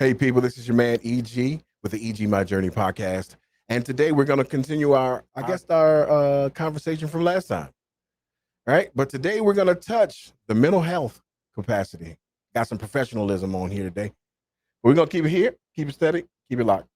Hey, people, this is your man EG with the EGMJ podcast. And today we're going to continue our conversation from last time. All right. But today we're going to touch the mental health capacity. Got some professionalism on here today. We're going to keep it here, keep it steady, keep it locked.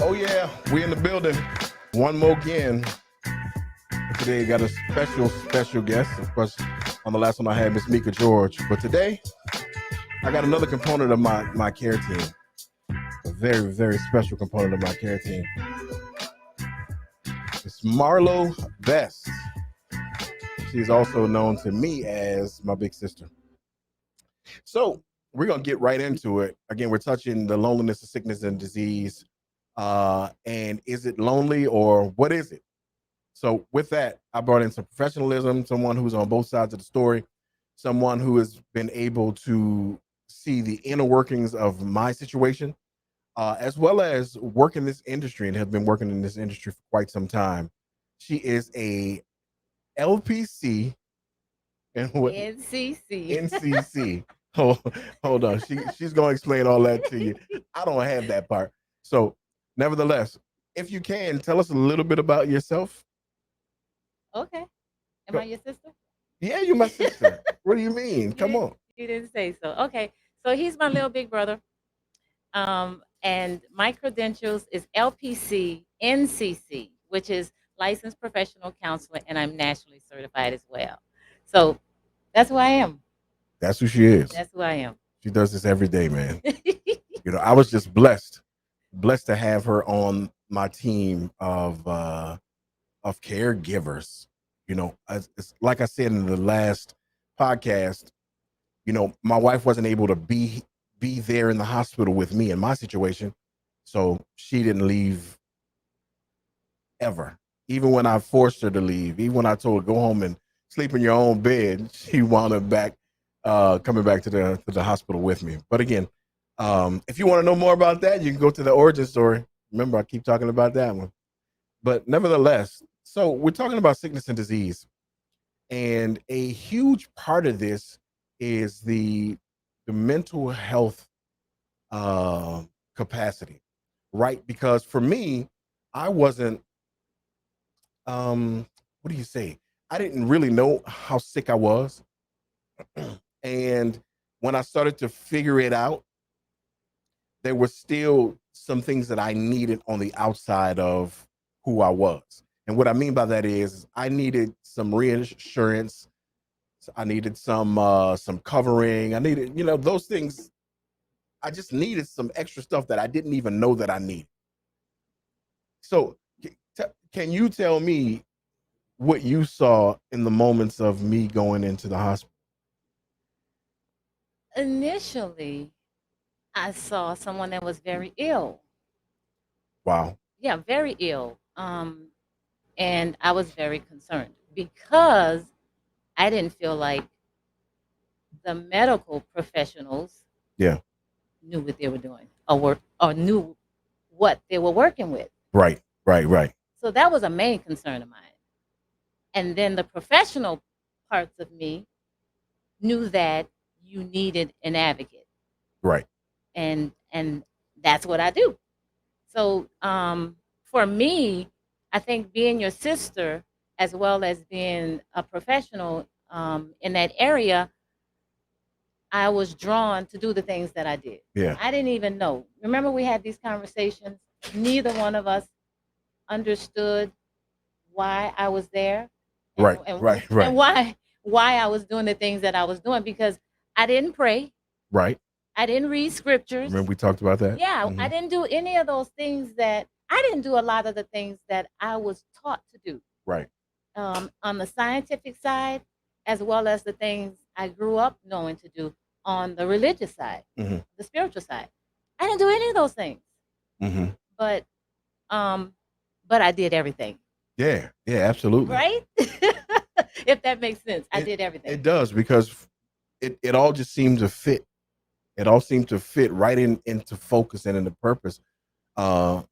Oh, yeah, we in the building. One more again. Today, got a special guest. Of course, on the last one I had Miss Mika George. But today, I got another component of my care team. A very, very special component of my care team. It's Marlo Best. She's also known to me as my big sister. So we're going to get right into it. Again, we're touching the loneliness of sickness and disease. And is it lonely or what is it? So with that, I brought in some professionalism, someone who's on both sides of the story, someone who has been able to see the inner workings of my situation, as well as work in this industry and have been working in this industry for quite some time. She is a LPC and what? NCC. Hold on. She's going to explain all that to you. I don't have that part. So nevertheless, if you can, tell us a little bit about yourself. Okay. Am I your sister? Yeah, you're my sister. What do you mean? Come on. You didn't say so. Okay. So he's my little big brother. And my credentials is LPC NCC, which is licensed professional counselor, and I'm nationally certified as well. So that's who I am. That's who she is. That's who I am. She does this every day, man. I was just blessed to have her on my team of caregivers. It's like I said in the last podcast, my wife wasn't able to be there in the hospital with me in my situation. So she didn't leave ever. Even when I forced her to leave, even when I told her go home and sleep in your own bed, she wound up coming back to the hospital with me. But again, if you want to know more about that, you can go to the origin story. Remember, I keep talking about that one. But nevertheless, so we're talking about sickness and disease. And a huge part of this is the mental health capacity, right? Because for me, I wasn't, what do you say? I didn't really know how sick I was. And when I started to figure it out, there were still some things that I needed on the outside of who I was. And what I mean by that is I needed some reassurance. I needed some covering. I needed, those things. I just needed some extra stuff that I didn't even know that I needed. So can you tell me what you saw in the moments of me going into the hospital? Initially, I saw someone that was very ill. Wow. Yeah, very ill. And I was very concerned because I didn't feel like the medical professionals knew what they were doing or knew what they were working with. Right. So that was a main concern of mine. And then the professional parts of me knew that you needed an advocate. Right. And that's what I do. So for me, I think being your sister as well as being a professional in that area, I was drawn to do the things that I did. Yeah. I didn't even know. Remember we had these conversations. Neither one of us understood why I was there. Right. And why I was doing the things that I was doing because I didn't pray. Right. I didn't read scriptures. Remember we talked about that? Yeah, I didn't do any of those things I didn't do a lot of the things that I was taught to do. Right. On the scientific side, as well as the things I grew up knowing to do on the religious side, the spiritual side. I didn't do any of those things. But I did everything. Yeah, absolutely. Right? If that makes sense. I did everything. It does because it all just seemed to fit It all seemed to fit right into focus and into purpose.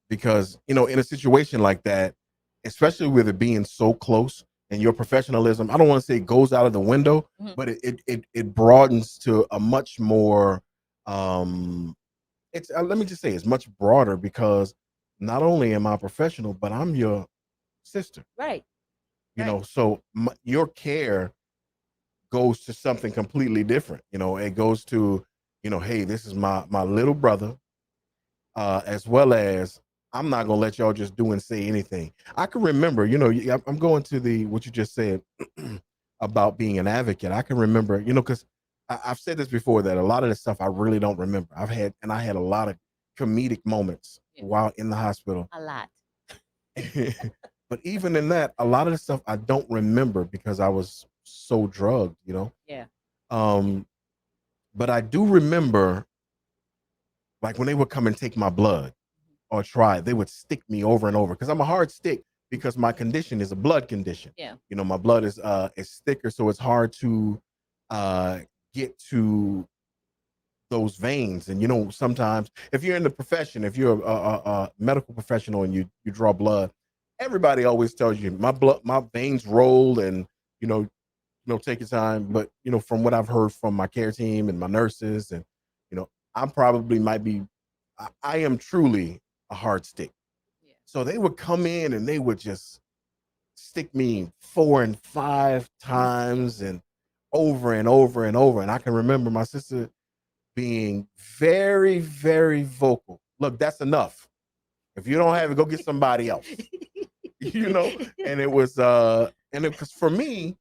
Because in a situation like that, especially with it being so close and your professionalism, I don't want to say it goes out of the window, Mhm. but it broadens to a much more. It's let me just say it's much broader because not only am I professional, but I'm your sister. Right. Right. So your care goes to something completely different. It goes to, hey, this is my little brother, as well as I'm not gonna let y'all just do and say anything. I can remember, I'm going to the what you just said about being an advocate. I can remember, because I've said this before that a lot of this stuff I really don't remember. I had a lot of comedic moments Yeah. while in the hospital. A lot. But even in that, a lot of the stuff I don't remember because I was so drugged. Yeah. Um, but I do remember, like when they would come and take my blood or try, they would stick me over and over because I'm a hard stick because my condition is a blood condition. Yeah. My blood is thicker, so it's hard to get to those veins. And sometimes if you're in the profession, if you're a medical professional and you draw blood, everybody always tells you my veins roll, and take your time. But from what I've heard from my care team and my nurses, and I probably might be, I am truly a hard stick. Yeah. So they would come in and they would just stick me 4 and 5 times and over and over and over. And I can remember my sister being very, very vocal. Look, that's enough. If you don't have it, go get somebody else. And it was because for me,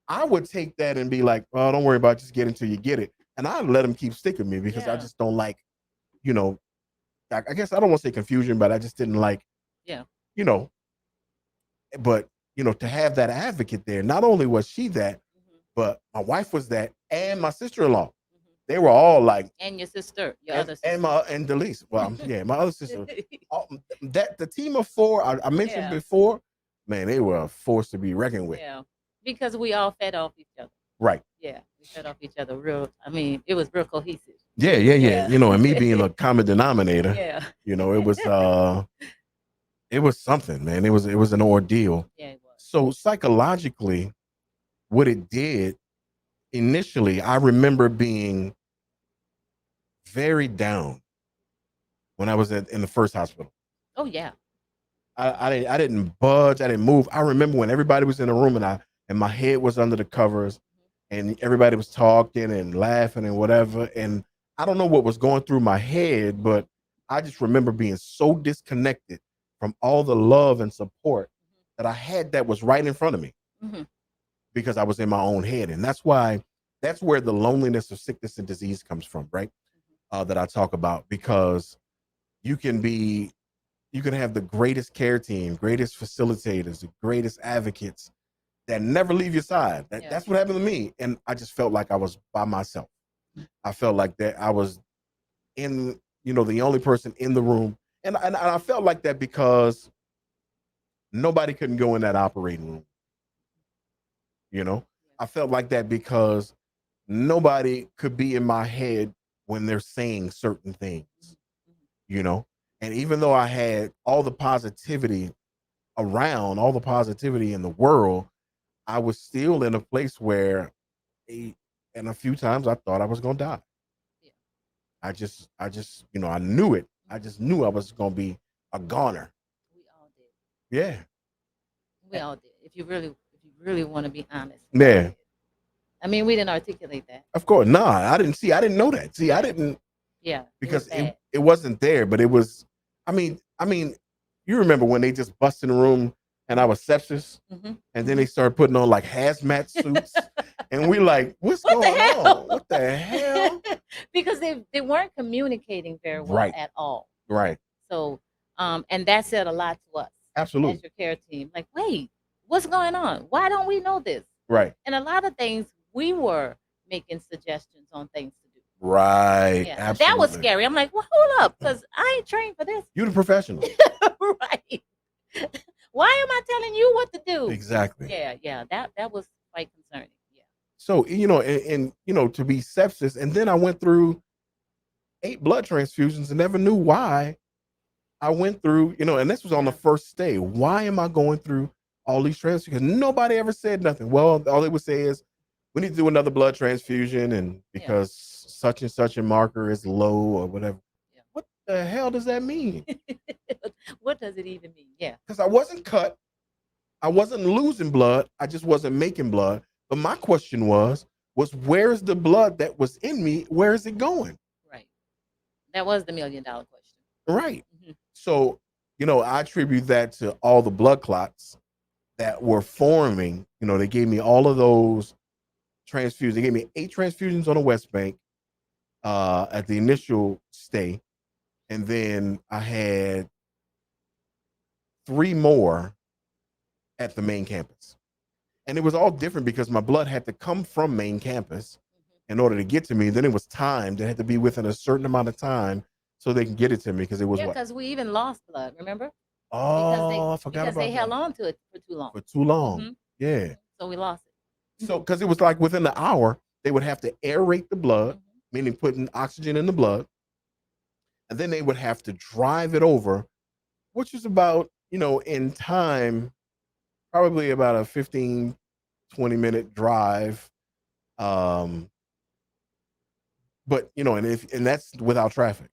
I would take that and be like, well, don't worry about it, just get until you get it. And I'd let them keep sticking me because I Yeah. just don't like, you know, I guess I don't want to say confusion, but I just didn't like, Yeah. you know, but to have that advocate there, not only was she that, Mhm. but my wife was that, and my sister-in-law. Mhm. They were all like, And your sister, your other sister. and Delise. Well, yeah, my other sister. That the team of four I mentioned Yeah. before, man, they were a force to be reckoned with. Yeah. Because we all fed off each other. Right. Yeah. We fed off each other it was real cohesive. Yeah. Yeah. And me being a common denominator, Yeah. it was something, man. It was an ordeal. Yeah, it was. So psychologically, what it did initially, I remember being very down when I was in the first hospital. Oh yeah. I didn't budge. I didn't move. I remember when everybody was in the room and my head was under the covers and everybody was talking and laughing and whatever. And I don't know what was going through my head, but I just remember being so disconnected from all the love and support that I had that was right in front of me Mm-hmm. because I was in my own head. And that's where the loneliness of sickness and disease comes from, right? That I talk about, because you can be you can have the greatest care team, greatest facilitators, the greatest advocates that never leave your side. That's what happened to me. And I just felt like I was by myself. I felt like that I was in, the only person in the room. And I felt like that because nobody couldn't go in that operating room. You know, I felt like that because nobody could be in my head when they're saying certain things, you know? And even though I had all the positivity around, all the positivity in the world, I was still in a place where, and a few times I thought I was going to die. Yeah. I knew it. I just knew I was going to be a goner. We all did. Yeah. We all did. If you really want to be honest. Yeah. I mean, we didn't articulate that. Of course. Nah, I didn't know that. See, I didn't. Yeah. Because it wasn't there, but it was, I mean, you remember when they just bust in the room and I was sepsis, and then they started putting on like hazmat suits, and we like, what's going on? What the hell? Because they weren't communicating very well at all. Right. So, and that said a lot to us. Absolutely. As your care team. Like, wait, what's going on? Why don't we know this? Right. And a lot of things we were making suggestions on things to do. Right. Yeah. Absolutely. That was scary. I'm like, well, hold up, because I ain't trained for this. You're the professional. Right. Why am I telling you what to do? Exactly. Yeah. That was quite concerning. Yeah. So, and to be sepsis, and then I went through 8 blood transfusions and never knew why I went through, and this was on the Yeah. first day. Why am I going through all these transfusions? Because nobody ever said nothing. Well, all they would say is, we need to do another blood transfusion, and Yeah. because such and such a marker is low or whatever. Yeah. What the hell does that mean? What does it even mean? Yeah. Because I wasn't cut. I wasn't losing blood. I just wasn't making blood. But my question was where's the blood that was in me? Where is it going? Right. That was the $1,000,000 question. Right. Mm-hmm. So, I attribute that to all the blood clots that were forming. They gave me all of those transfusions. They gave me 8 transfusions on the West Bank at the initial stay. And then I had 3 more at the main campus. And it was all different because my blood had to come from main campus in order to get to me. Then it was timed. It had to be within a certain amount of time so they can get it to me, because it was Yeah, what? because we even lost blood, remember? Oh, I forgot Because they about held that. on to it for too long. For too long. Mhm. Yeah. So we lost it. So, because it was like within the hour, they would have to aerate the blood, meaning putting oxygen in the blood. And then they would have to drive it over, which is about, in time, probably about a 15, 20-minute drive. But, and that's without traffic.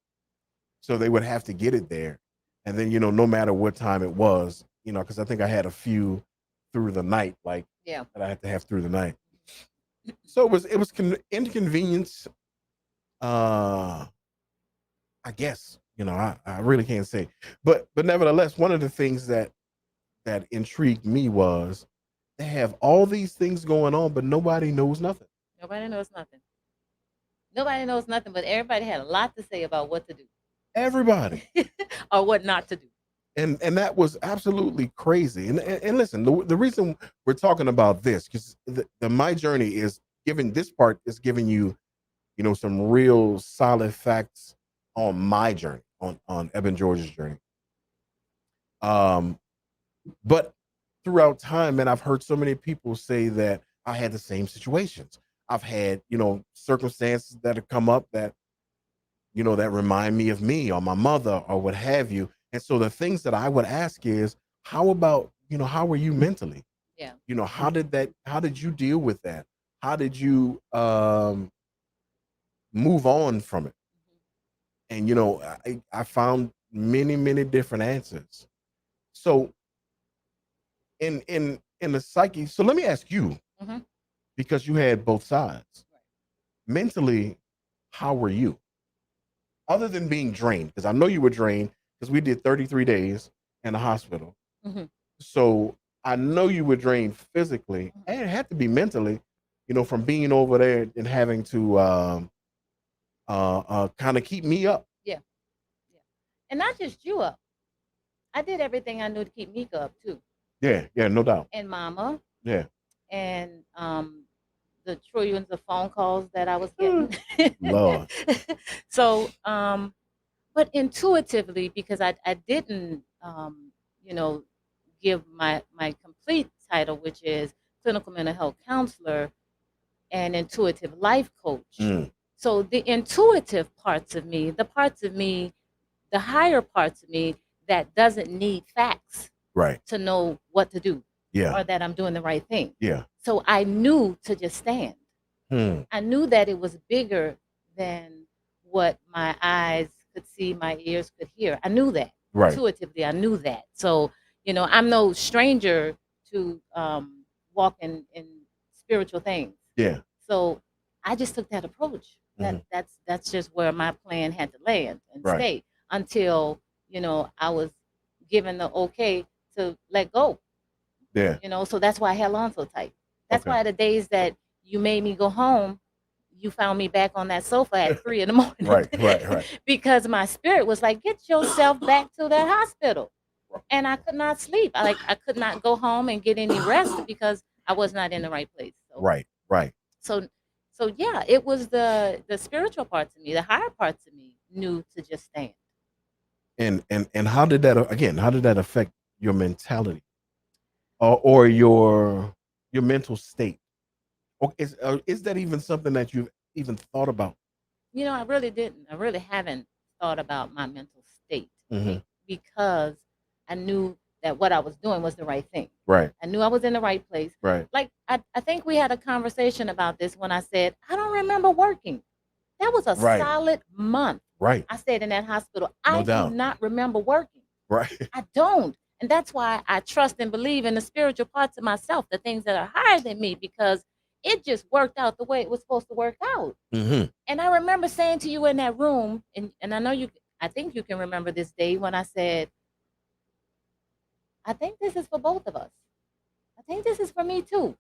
So they would have to get it there. And then, no matter what time it was, because I think I had a few through the night, like Yeah. that I had to have through the night. So it was inconvenience. I guess, I really can't say, but nevertheless, one of the things that intrigued me was they have all these things going on, but nobody knows nothing. Nobody knows nothing. Nobody knows nothing, but everybody had a lot to say about what to do. Everybody. Or what not to do. And that was absolutely crazy. And listen, the reason we're talking about this, because my journey is giving you, some real solid facts on my journey, on Eben George's journey. But throughout time, man, I've heard so many people say that I had the same situations. I've had, circumstances that have come up that, that remind me of me or my mother or what have you. And so the things that I would ask is, how about, how were you mentally? Yeah. How did you deal with that? How did you move on from it? And, I found many, many different answers. So in the psyche, so let me ask you, because you had both sides. Mentally, how were you? Other than being drained, because I know you were drained, because we did 33 days in the hospital. So I know you were drained physically, and it had to be mentally, from being over there and having to kind of keep me up. Yeah. And not just you up. I did everything I knew to keep Mika up too. Yeah, no doubt. And Mama. Yeah. And the trillions of phone calls that I was getting. Lord. So, but intuitively, because I didn't, give my complete title, which is clinical mental health counselor and intuitive life coach. So the intuitive parts of me, the parts of me, the higher parts of me that doesn't need facts to know what to do, or that I'm doing the right thing. Yeah. So I knew to just stand. I knew that it was bigger than what my eyes could see, my ears could hear. I knew that. Intuitively, I knew that. So, I'm no stranger to walking in spiritual things. Yeah. So I just took that approach. That's just where my plan had to land and stay until, I was given the okay to let go. Yeah. So that's why I held on so tight. That's why the days that you made me go home, you found me back on that sofa at 3 in the morning. Right. Because my spirit was like, get yourself back to that hospital. And I could not sleep. I could not go home and get any rest because I was not in the right place. So, Right. So yeah, it was the spiritual parts of me, the higher parts of me knew to just stand. And how did that affect your mentality or your mental state? Or is that even something that you've even thought about? I really didn't. I really haven't thought about my mental state Hmm. because I knew that what I was doing was the right thing. Right. I knew I was in the right place. Right. Like, I think we had a conversation about this when I said, I don't remember working. That was a Right. solid month. Right. I stayed in that hospital. No I do doubt. not remember working. Right. I don't. And that's why I trust and believe in the spiritual parts of myself, the things that are higher than me, because it just worked out the way it was supposed to work out. Hmm. And I remember saying to you in that room, and I know I think you can remember this day when I said, I think this is for both of us. I think this is for me too.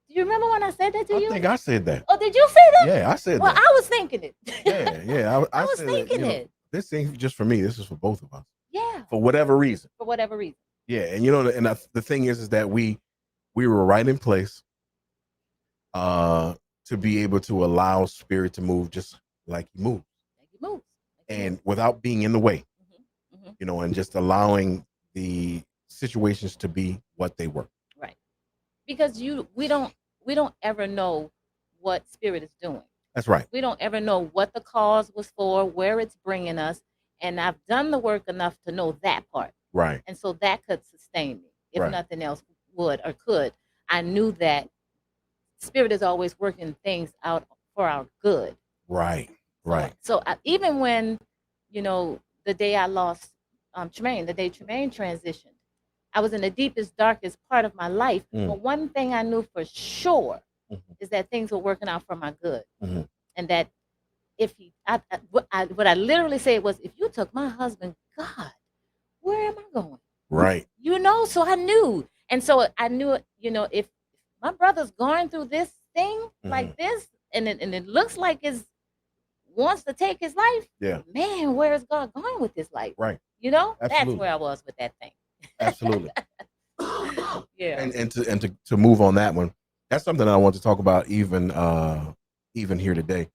Do you remember when I said that to I you? think I said that. Oh, did you say that? Yeah, I said Well, that. I was thinking it. Yeah, yeah. I was said that, thinking it. this ain't just for me. This is for both of us. Yeah, For whatever reason. for whatever reason. Yeah, and the thing is that we were right in place to be able to allow spirit to move just like he moves, Like it moves. and without being in the way, and just allowing the situations to be what they were. Right. Because we don't ever know what spirit is doing. That's right. We don't ever know what the cause was for, where it's bringing us, and I've done the work enough to know that part. Right. And so that could sustain me if Right. nothing else would or could. I knew that spirit is always working things out for our good. Right. Right. So even when, the day I lost Tremaine, the day Tremaine transitioned, I was in the deepest, darkest part of my life. But one thing I knew for sure is that things were working out for my good. And that if what I literally said was, if you took my husband, God, where am I going? Right. So I knew. And so I knew, if my brother's going through this thing like this, and it looks like it wants to take his life, Yeah. man, where is God going with his life? Right. That's Absolutely. where I was with that thing. Absolutely. Yeah. And to move on that one, that's something I want to talk about even here today,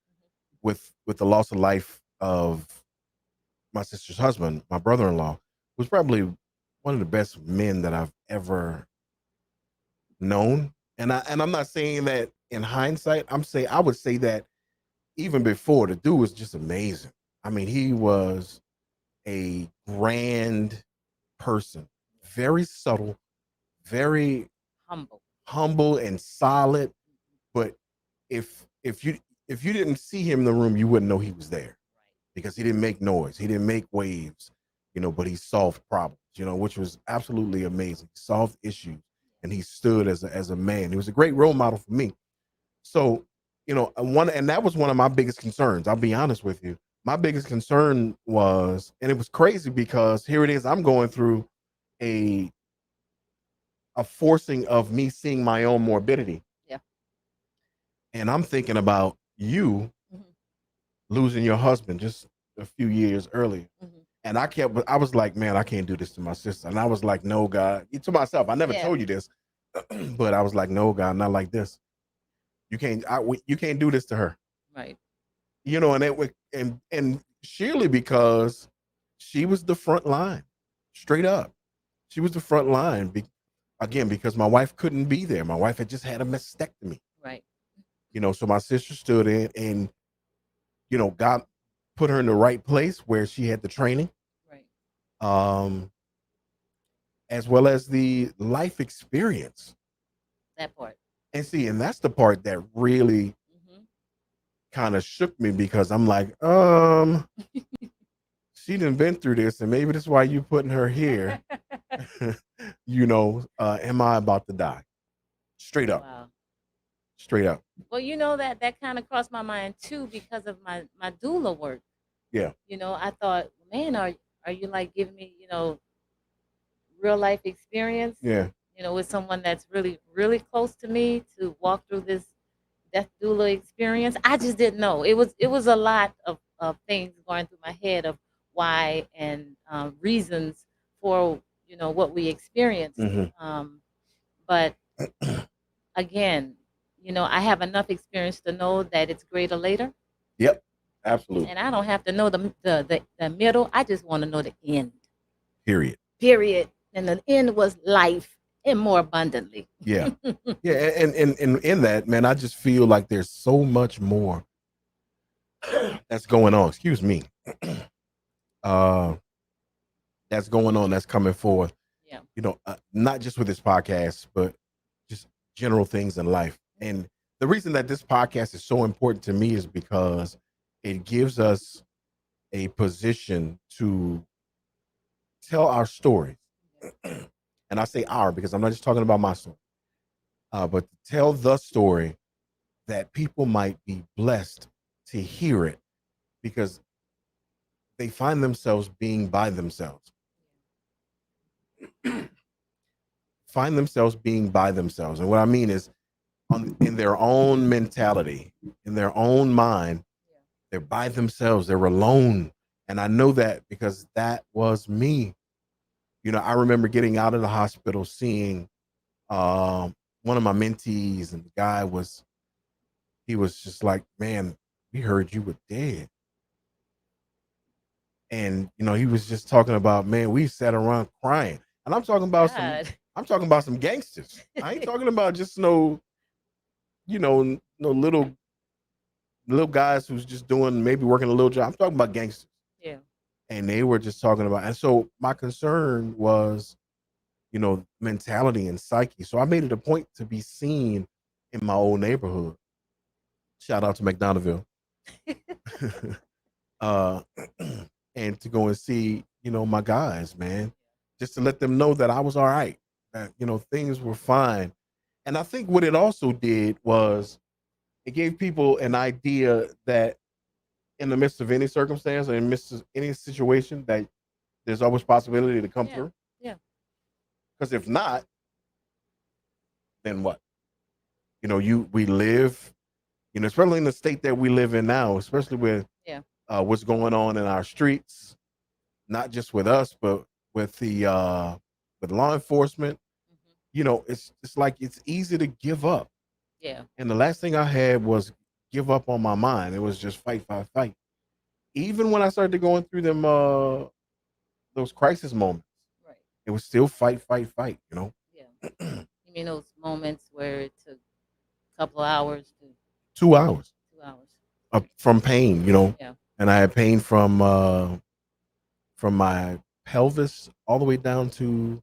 with the loss of life of my sister's husband. My brother-in-law was probably one of the best men that I've ever known, and I'm not saying that in hindsight. I would say that even before, the dude was just amazing. I mean, he was a grand person, very subtle, very humble and solid. But if you didn't see him in the room, you wouldn't know he was there, because he didn't make noise, he didn't make waves, but he solved problems, which was absolutely amazing. He solved issues, and he stood as a man. He was a great role model for me. So, and that was one of my biggest concerns. I'll be honest with you. My biggest concern was, and it was crazy because here it is, I'm going through a forcing of me seeing my own morbidity. Yeah. And I'm thinking about you losing your husband just a few years earlier. And I was like, man, I can't do this to my sister. And I was like, no, God, to myself. I never told you this, but I was like, no, God, not like this. You can't do this to her. Right. And surely because she was the front line, straight up. She was the front line. Again, because my wife couldn't be there. My wife had just had a mastectomy. Right. So my sister stood in and, God put her in the right place where she had the training. Right. As well as the life experience. That part. And that's the part that really kind of shook me, because I'm like, she done been through this, and maybe that's why you putting her here. Am I about to die? Straight up. Wow. Straight up. Well, that kind of crossed my mind too, because of my doula work. Yeah. I thought, man, are you like giving me, real life experience? Yeah. With someone that's really, really close to me, to walk through this death doula experience. I just didn't know. It was a lot of things going through my head of why and reasons for what we experienced. But again, I have enough experience to know that it's greater later. Yep. Absolutely. And I don't have to know the middle. I just want to know the end. Period. And the end was life, and more abundantly. Yeah. Yeah. And in that, man, I just feel like there's so much more that's going on. Excuse me. Uh, that's going on. That's coming forth. Yeah. Not just with this podcast, but just general things in life. And the reason that this podcast is so important to me is because it gives us a position to tell our stories. And I say our because I'm not just talking about my story, but to tell the story that people might be blessed to hear it because they find themselves being by themselves. Find themselves being by themselves. And what I mean is in their own mentality, in their own mind, they're by themselves, they're alone. And I know that because that was me. I remember getting out of the hospital, seeing one of my mentees, and the guy he was just like, man, we heard you were dead. And he was just talking about, man, we sat around crying. And God. I'm talking about some gangsters. I ain't talking about just no little guys who's just doing, maybe working a little job. I'm talking about gangsters. Yeah. And they were just talking about, and so my concern was, mentality and psyche. So I made it a point to be seen in my old neighborhood. Shout out to McDonaldville. uh and to go and see, my guys, man, just to let them know that I was all right, that things were fine. And I think what it also did was it gave people an idea that in the midst of any circumstance or in the midst of any situation, that there's always possibility to come Yeah. through. Yeah. Because if not, then what? We live, especially in the state that we live in now, especially with Yeah. what's going on in our streets, not just with us, but with the with law enforcement. Hmm. It's like it's easy to give up. Yeah. And the last thing I had was give up on my mind. It was just fight, fight, fight. Even when I started going through them those crisis moments, Right. it was still fight, fight, fight. Yeah. You mean those moments where it took a couple of hours to 2 hours 2 hours? from pain. Yeah. And I had pain from my pelvis all the way down to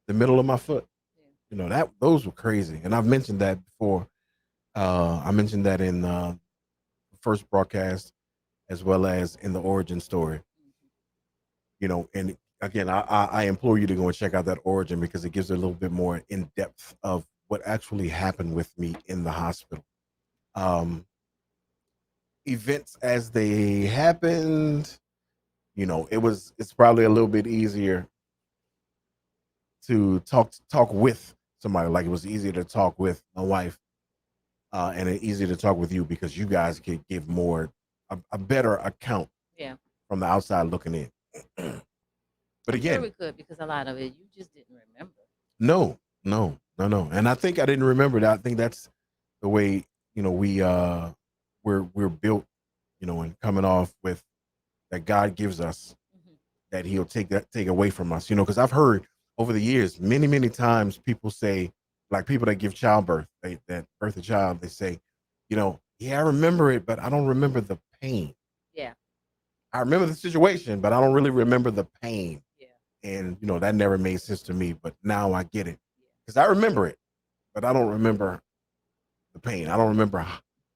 the middle of my foot. Yeah. That those were crazy, and I've mentioned that before. I mentioned that in the first broadcast as well as in the origin story. Mhm. And again, I implore you to go and check out that origin because it gives a little bit more in depth of what actually happened with me in the hospital. Um, Events as they happened, it's probably a little bit easier to talk with somebody. Like it was easier to talk with my wife, and it's easier to talk with you because you guys could give more a better account Yeah. from the outside looking in. But I'm sure again, we could because a lot of it you just didn't remember. no, no, no, no. And I think I didn't remember that. I think that's the way, we're built, and coming off with that God gives us, Hmm. that he'll take away from us. Because I've heard over the years many, many times people say, like people that give childbirth, that birth a child, they say, yeah, I remember it, but I don't remember the pain. Yeah. I remember the situation, but I don't really remember the pain. Yeah. And that never made sense to me, but now I get it Yeah. because I remember it, but I don't remember the pain. I don't remember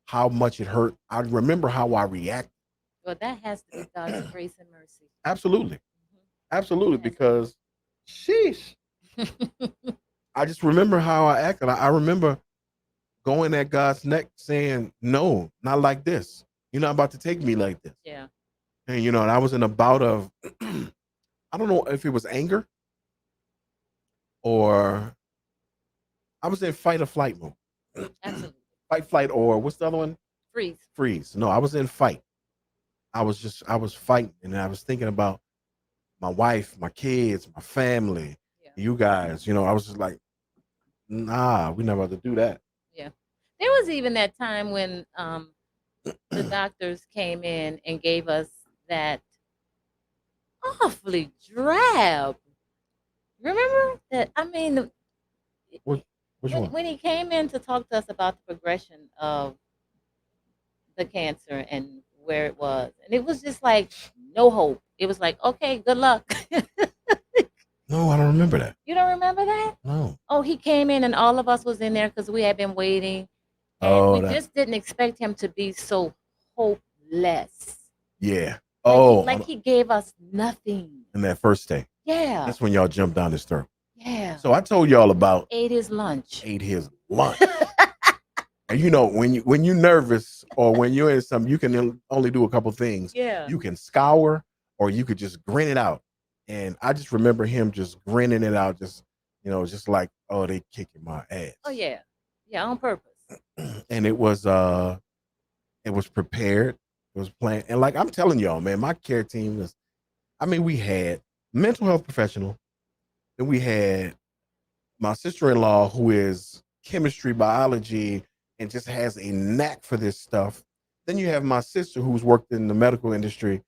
how much it hurt. I remember how I reacted. Well, that has to be God's grace and mercy. Absolutely, Hmm. absolutely, It has to because sheesh, be. I just remember how I acted. I remember going at God's neck saying, "No, not like this. You're not about to take me like this." Yeah. And and I was in a bout of, I don't know if it was anger or I was in fight or flight mode. Absolutely. Fight, flight, or what's the other one? Freeze. Freeze. No, I was in fight. I was fighting, and I was thinking about my wife, my kids, my family, Yeah. you guys. I was just like, nah, we're not about to do that. Yeah. There was even that time when the doctors came in and gave us that awfully drab. Remember that? I mean, Which, which one? when he came in to talk to us about the progression of the cancer and where it was, and it was just like no hope. It was like, okay, good luck. No, I don't remember that. You don't remember that? No. Oh, he came in and all of us was in there because we had been waiting, and Oh, we that. just didn't expect him to be so hopeless. Yeah. Like he, Oh, like he gave us nothing. in that first day. Yeah, That's when y'all jumped down his throat. yeah. So I told y'all about Ate his lunch. ate his lunch. And you know, when you nervous or when you're in something, you can only do a couple things. Yeah. You can scour or you could just grin it out. And I just remember him just grinning it out, just just like, oh, they kicking my ass. Oh yeah, yeah, on purpose. And it was prepared, it was planned. And like I'm telling y'all, man, my care team was, I mean, we had mental health professional, then we had my sister-in-law who is chemistry, biology, and just has a knack for this stuff. Then you have my sister who's worked in the medical industry.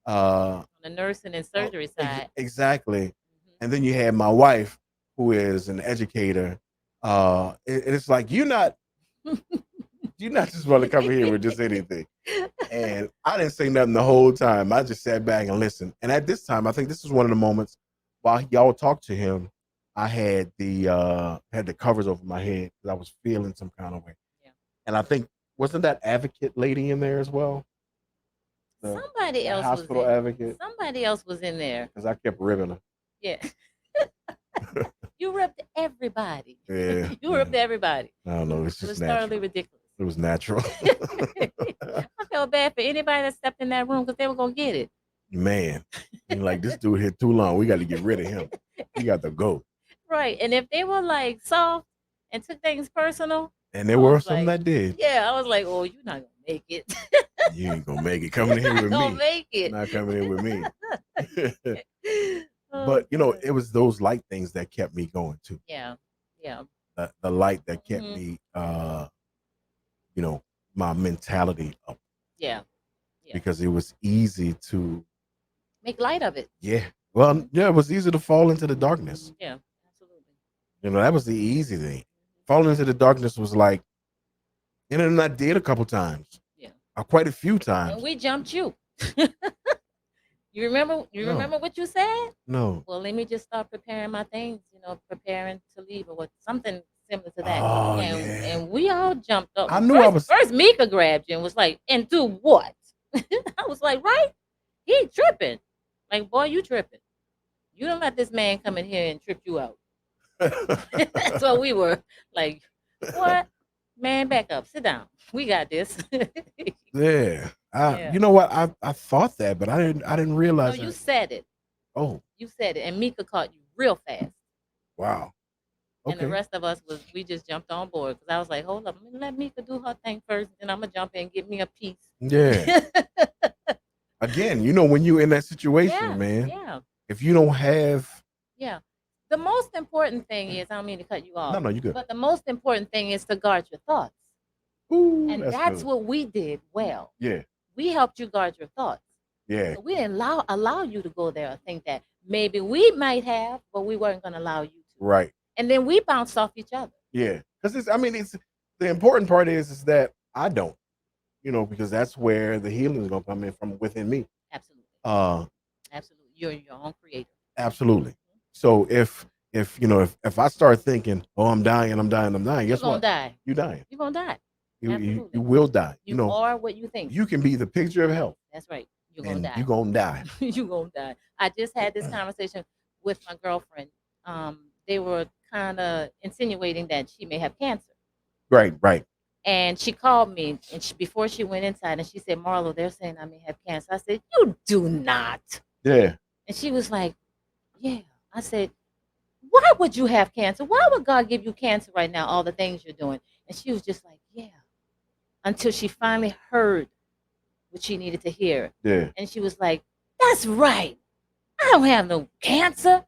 On the nursing and surgery side. Exactly. Mhm. And then you have my wife who is an educator. And it's like you're not just want to come here with just anything. And I didn't say nothing the whole time. I just sat back and listened. And at this time, I think this is one of the moments while y'all talked to him, I had the covers over my head because I was feeling some kind of way. Yeah. And I think wasn't that advocate lady in there as well? Somebody The else was hospital in. advocate? Somebody else was in there. Because I kept ribbing her. Yeah. You ripped everybody. Yeah. You ripped everybody. I don't know. It's It just was natural. thoroughly ridiculous. It was natural. I felt bad for anybody that stepped in that room because they were gonna get it. Man, you're like, this dude here too long. We got to get rid of him. He got to go. Right. And if they were like soft and took things personal, And there I were was some like, that did. yeah, I was like, oh, you're not gonna make it. You ain't gonna make it coming in here You're with not gonna me. make it. Not coming in with me. Oh, But God. it was those light things that kept me going too. Yeah. Yeah. The light that kept Mhm. me my mentality up Yeah. Yeah. because it was easy to Make light of it. well, it was easy to fall into the darkness. Yeah. Absolutely. That was the easy thing. Falling into the darkness was like, and I did a couple times. Yeah. Quite a few And times. we jumped you. You remember? You No. remember what you said? No. Well, let me just start preparing my things. Preparing to leave or what, something similar to that. Oh, and yeah. and we all jumped up. I knew I was- First. Mika grabbed you and was like, "And do what?" I was like, "Right? He tripping. Like, boy, you tripping. You don't let this man come in here and trip you out." So we were like, "What? Man, back up. Sit down. We got this." Yeah. Yeah. You know what? I thought that, but I didn't No, realize you that. said it. Oh, You said it, and Mika caught you real fast. wow. And the Okay. rest of us we just jumped on board because I was like, hold up, let Mika do her thing first, and I'm gonna jump in and get me a piece. Yeah. Again, when you're in that situation, Yeah, man, yeah, if you don't have yeah. The most important thing is, I don't mean to cut you off. no, you good. But the most important thing is to guard your thoughts. Ooh, And that's that's good. what we did well. Yeah. We helped you guard your thoughts. Yeah. So we didn't allow you to go there and think that maybe we might have, but we weren't gonna allow you to. Right. And then we bounced off each other. Yeah. Because it's the important part is that I don't, because that's where the healing is gonna come in from within me. Absolutely. Uh Absolutely. You're your own creator. Absolutely. So if I start thinking, oh, I'm dying, You're guess gonna what? die. You're dying. You're gonna die. You Absolutely. will die. You are what you think. You can be the picture of health. That's right. You're gonna And die. you're gonna die. You're gonna die. I just had this conversation with my girlfriend. They were kind of insinuating that she may have cancer. Right. And she called me, and before she went inside, and she said, "Marlo, they're saying I may have cancer." I said, "You do not." Yeah. And she was like, "Yeah." I said, "Why would you have cancer? Why would God give you cancer right now? All the things you're doing." And she was just like, "Yeah." Until she finally heard what she needed to hear. Yeah. And she was like, "That's right. I don't have no cancer."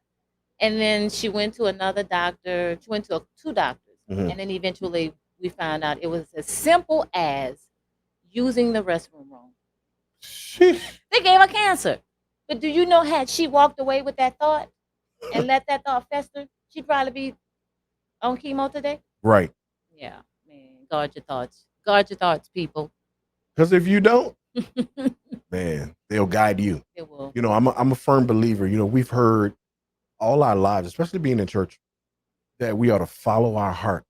And then she went to another doctor. She went to two doctors. Mhm. And then eventually we found out it was as simple as using the restroom wrong. Sheesh. They gave her cancer. But do you know, had she walked away with that thought and let that thought fester, she'd probably be on chemo today? Right. Yeah, man. Guard your thoughts. Guard your thoughts, people. Because if you don't, man, they'll guide you. It will. You know, I'm a firm believer. You know, we've heard all our lives, especially being in church, that we ought to follow our heart.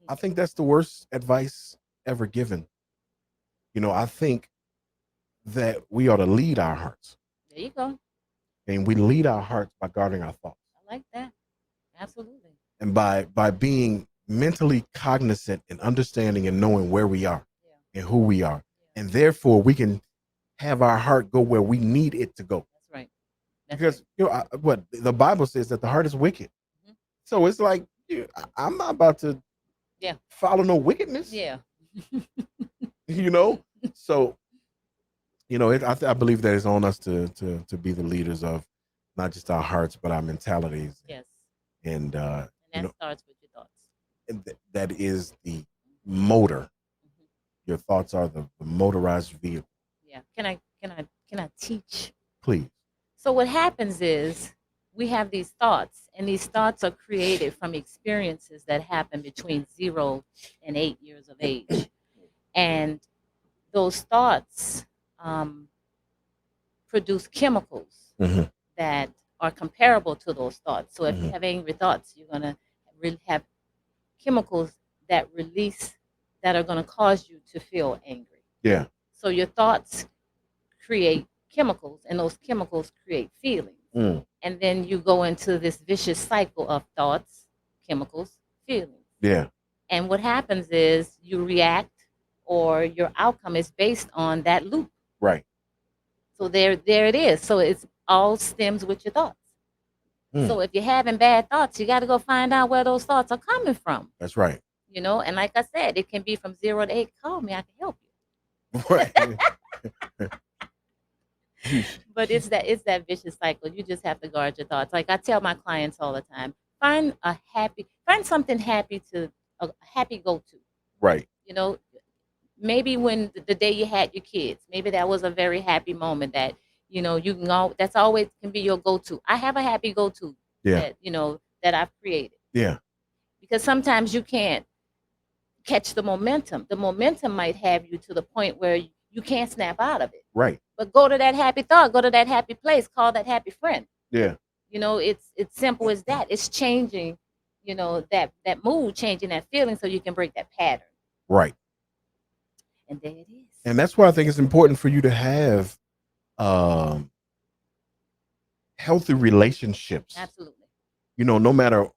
I Mhm. think that's the worst advice ever given. You know, I think that we ought to lead our hearts, There you go. and we lead our hearts by guarding our thoughts I like that. Absolutely. and by being mentally cognizant and understanding and knowing where we are Yeah. and who we are, Yeah. and therefore we can have our heart go where we need it to go. That's right. That's Because you know what the Bible says, that the heart is wicked. right. So it's like, I'm not about to Yeah. follow no wickedness. Yeah. You know. So I believe that it's on us to be the leaders of not just our hearts but our mentalities. Yes. And And you that know, starts with your thoughts. that is the motor. Mhm. Your thoughts are the motorized vehicle. Yeah. Can I teach? Please. So what happens is we have these thoughts, and these thoughts are created from experiences that happen between 0 and 8 years of age. And those thoughts um, produce chemicals Mhm. that are comparable to those thoughts. So if you Mhm. have angry thoughts, you're going to have chemicals that release that are going to cause you to feel angry. Yeah. So your thoughts create chemicals, and those chemicals create feelings. Mm. And then you go into this vicious cycle of thoughts, chemicals, feelings. Yeah. And what happens is you react, or your outcome is based on that loop. Right. So there it is. So it's all stems with your thoughts. Mm. So if you're having bad thoughts, you got to go find out where those thoughts are coming from. That's right. And like I said, it can be from 0 to 8. Call me, I can help you. Right. But it's that vicious cycle. You just have to guard your thoughts. Like I tell my clients all the time, find something happy a happy go to. Right. You know, maybe when the day you had your kids, maybe that was a very happy moment that you can that's always can be your go to. I have a happy go to Yeah. that I've created, Yeah. because sometimes you can't catch the momentum. The momentum might have you to the point where you can't snap out of it. Right. But go to that happy thought, go to that happy place, call that happy friend. Yeah. It's simple as that. It's changing, that mood, changing that feeling so you can break that pattern. Right. And there it is. And that's why I think it's important for you to have um, healthy relationships. Absolutely. No matter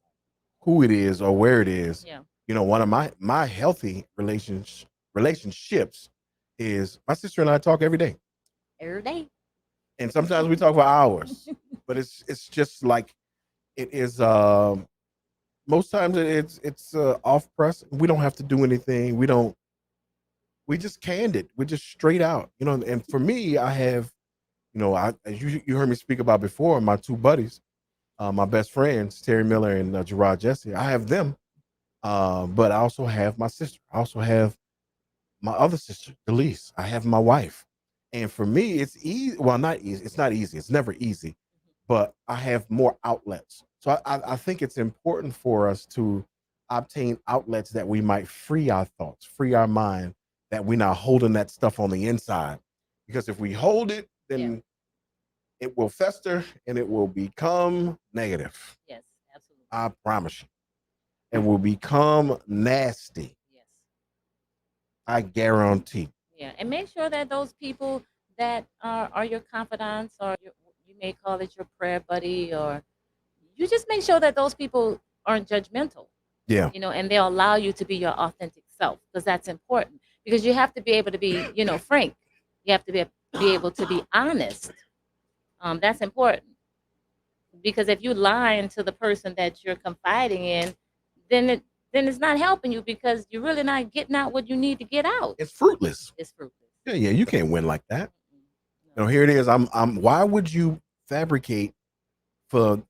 who it is or where it is. Yeah. One of my healthy relationships is my sister and I talk every day. Every day. And sometimes we talk for hours. But it's just like it is most times it's off press. We don't have to do anything. We just candid. We're just straight out. And for me, I have, as you heard me speak about before, my two buddies, my best friends, Terry Miller and Gerard Jesse. I have them. But I also have my sister. I also have my other sister, Delise. I have my wife. And for me, it's easy. Well, not easy. It's not easy. It's never easy. But I have more outlets. So I think it's important for us to obtain outlets that we might free our thoughts, free our mind, that we're not holding that stuff on the inside. Because if we hold it, then it will fester and it will become negative. Yes, absolutely. I promise you. And will become nasty. Yes. I guarantee. Yeah, and make sure that those people that are your confidants, or you may call it your prayer buddy, or you just make sure that those people aren't judgmental. Yeah. And they'll allow you to be your authentic self, because that's important. Because you have to be able to be, frank. You have to be able to be honest. That's important, because if you lying to the person that you're confiding in, then it's not helping you, because you're really not getting out what you need to get out. It's fruitless. It's fruitless. Yeah, you can't win like that. No. Here it is. Why would you fabricate for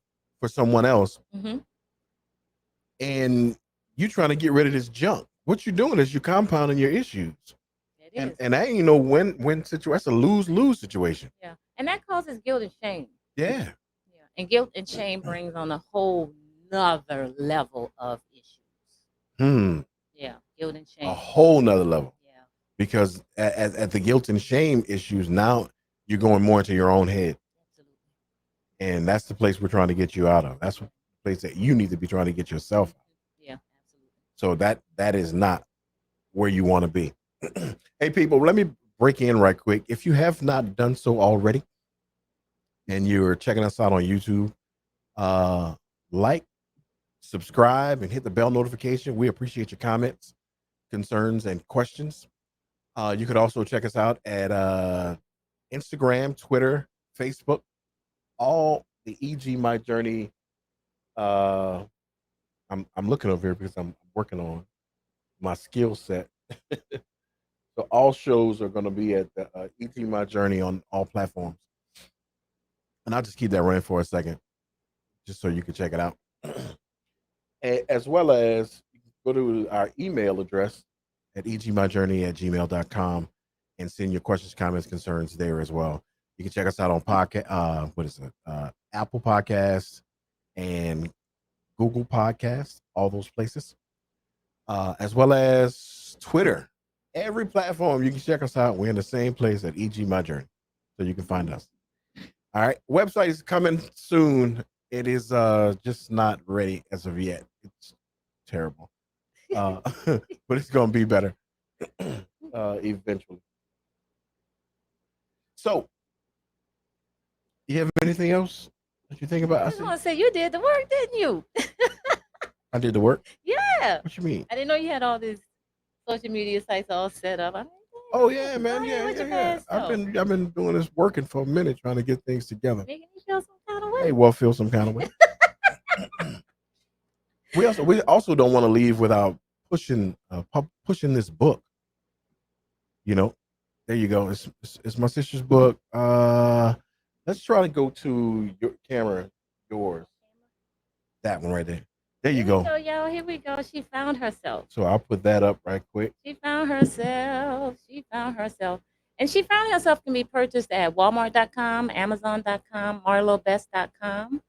someone else Mm-hmm. and you trying to get rid of this junk? What you're doing is you're compounding your issues. It is. And that ain't no win situation. That's a lose situation. Yeah, and that causes guilt and shame. Yeah. Yeah, and guilt and shame brings on a whole nother level of issues. Hmm. Yeah, guilt and shame. A whole nother level. Yeah. because at the guilt and shame issues, now you're going more into your own head. Absolutely. And that's the place we're trying to get you out of. That's the place that you need to be trying to get yourself out. Yeah, absolutely. So that is not where you want to be. Hey, people, let me break in right quick. If you have not done so already and you're checking us out on YouTube, like, subscribe, and hit the bell notification. We appreciate your comments, concerns, and questions. You could also check us out at Instagram, Twitter, Facebook, all the EG My Journey. I'm looking over here because I'm working on my skill set. So all shows are going to be at the EG My Journey on all platforms. And I'll just keep that running for a second, just so you can check it out. As well as you can go to our email address at egmyjourney@gmail.com and send your questions, comments, concerns there as well. You can check us out on podcast, Apple Podcasts and Google Podcasts, all those places, as well as Twitter. Every platform you can check us out. We're in the same place at EG My Journey, so you can find us. All right, website is coming soon. It is just not ready as of yet. It's terrible, but it's gonna be better eventually. So, you have anything else that you think about? I was going to say, you did the work, didn't you? I did the work. Yeah. What you mean? I didn't know you had all these social media sites all set up. I mean, Oh yeah, man. go ahead Yeah, with your yeah. best I've self. been doing this working for a minute, trying to get things together. Making you feel some kind of way. Hey, well, feel some kind of way. we also don't want to leave without pushing this book. You know, there you go. It's my sister's book. Let's try to go to your camera, yours. That one right there. There you go. So, y'all, here we go. She found herself. So I'll put that up right quick. She found herself. She found herself. And She Found Herself can be purchased at Walmart.com, Amazon.com, MarloBest.com.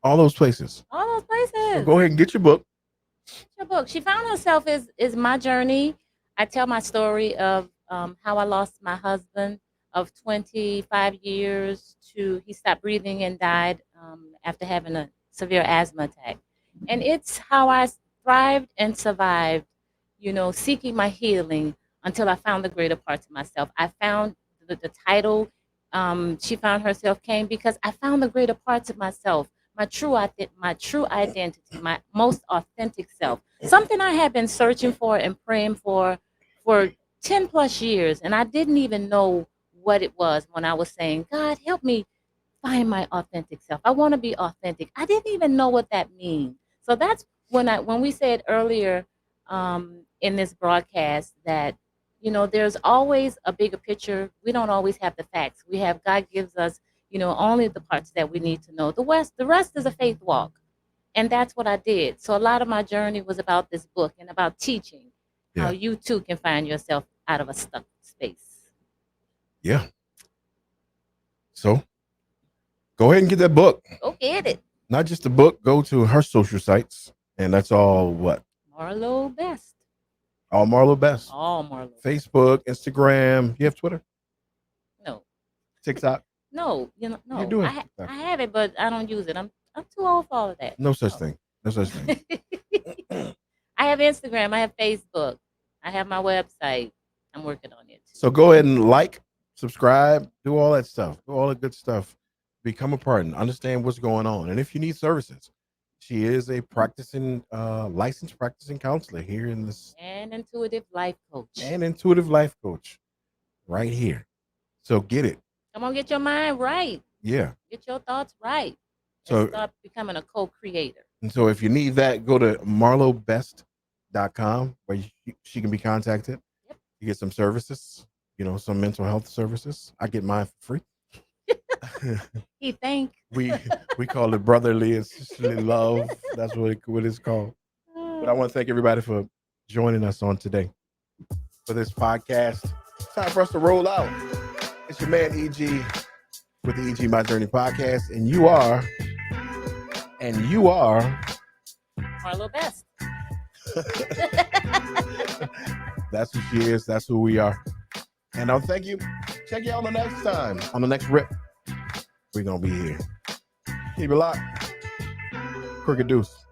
All those places. All those places. So go ahead and get your book. Your book. She Found Herself is my journey. I tell my story of how I lost my husband of 25 years to he stopped breathing and died after having a severe asthma attack. And it's how I thrived and survived, seeking my healing until I found the greater parts of myself. I found the title, She Found Herself, came because I found the greater parts of myself, my true identity, my most authentic self. Something I had been searching for and praying for 10 plus years. And I didn't even know what it was when I was saying, God, help me find my authentic self. I want to be authentic. I didn't even know what that means. So that's when we said earlier in this broadcast that there's always a bigger picture. We don't always have the facts. God gives us only the parts that we need to know. The rest is a faith walk, and that's what I did. So a lot of my journey was about this book and about teaching how you too can find yourself out of a stuck space. Yeah. So go ahead and get that book. Go get it. Not just the book. Go to her social sites, and that's all what? Marlo Best. All Marlo Best. All Marlo. Facebook, Instagram. You have Twitter? No. TikTok? No. No. You do it. I have it, but I don't use it. I'm too old for all of that. No such thing. No such thing. I have Instagram. I have Facebook. I have my website. I'm working on it. So go ahead and like, subscribe, do all that stuff. Do all the good stuff. Become a partner. Understand what's going on. And if you need services, she is a licensed practicing counselor here in this. And intuitive life coach. Right here. So get it. Come on, get your mind right. Yeah. Get your thoughts right. So start becoming a co-creator. And so if you need that, go to marlobest.com where she can be contacted. Yep. You get some services, some mental health services. I get mine for free. We call it brotherly and sisterly love. That's what it's called. But I want to thank everybody for joining us on today for this podcast. It's time for us to roll out. It's your man EG with the EG My Journey podcast, and you are Marlo Best. That's who she is. That's who we are. And I'll thank you. Check y'all the next time on the next rip. We're going to be here. Keep it locked. Crooked Deuce.